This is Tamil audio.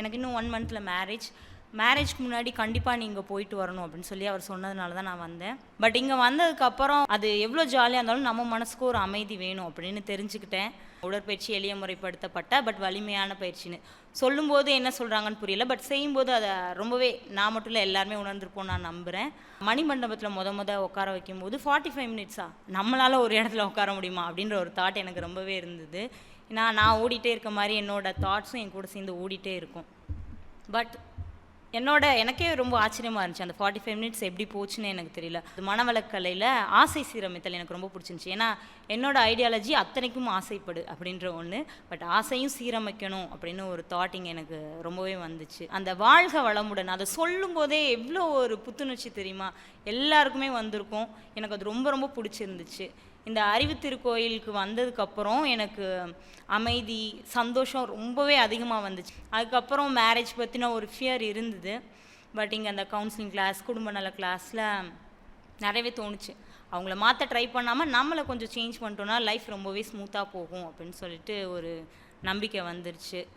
எனக்கு இன்னும் 1 மந்த்ல மேரேஜ்க்கு முன்னாடி கண்டிப்பாக நீங்கள் போயிட்டு வரணும் அப்படின்னு சொல்லி அவர் சொன்னதுனால தான் நான் வந்தேன். பட் இங்கே வந்ததுக்கப்புறம் அது எவ்வளோ ஜாலியாக இருந்தாலும் நம்ம மனசுக்கு ஒரு அமைதி வேணும் அப்படின்னு தெரிஞ்சுக்கிட்டேன். உடற்பயிற்சி எளிய முறைப்படுத்தப்பட்ட பட் வலிமையான பயிற்சின்னு சொல்லும்போது என்ன சொல்கிறாங்கன்னு புரியல. பட் செய்யும்போது அதை ரொம்பவே நான் மட்டும் இல்லை எல்லாருமே உணர்ந்திருப்போம் நான் நம்புகிறேன். மணிமண்டபத்தில் முத உட்கார வைக்கும்போது 45 மினிட்ஸா நம்மளால் ஒரு இடத்துல உட்கார முடியுமா அப்படின்ற ஒரு தாட் எனக்கு ரொம்பவே இருந்தது. ஏன்னா நான் ஓடிட்டே இருக்க மாதிரி என்னோடய தாட்ஸும் என் கூட சேர்ந்து ஓடிட்டே இருக்கும். பட் எனக்கே ரொம்ப ஆச்சரியமாக இருந்துச்சு அந்த 45 மினிட்ஸ் எப்படி போச்சுன்னு எனக்கு தெரியல. மனவளக்கலையில் ஆசை சீரமைத்தல் எனக்கு ரொம்ப பிடிச்சிருந்துச்சி. ஏன்னா என்னோட ஐடியாலஜி அத்தனைக்கும் ஆசைப்படு அப்படின்ற ஒன்று. பட் ஆசையும் சீரமைக்கணும் அப்படின்னு ஒரு தாட்டிங் எனக்கு ரொம்பவே வந்துச்சு. அந்த வாழ்க வளமுடன் அதை சொல்லும் போதே எவ்வளோ ஒரு புத்துணர்ச்சி தெரியுமா, எல்லாருக்குமே வந்திருக்கும். எனக்கு அது ரொம்ப ரொம்ப பிடிச்சிருந்துச்சு. இந்த அறிவு திருக்கோயிலுக்கு வந்ததுக்கப்புறம் எனக்கு அமைதி சந்தோஷம் ரொம்பவே அதிகமாக வந்துச்சு. அதுக்கப்புறம் மேரேஜ் பற்றின ஒரு ஃபியர் இருந்தது. பட் இங்கே அந்த கவுன்சிலிங் கிளாஸ் குடும்ப நல கிளாஸில் நிறையவே தோணுச்சு, அவங்கள மாற்ற ட்ரை பண்ணாமல் நம்மளை கொஞ்சம் சேஞ்ச் பண்ணிட்டோன்னா லைஃப் ரொம்பவே ஸ்மூத்தாக போகும் அப்படின்னு சொல்லிட்டு ஒரு நம்பிக்கை வந்துருச்சு.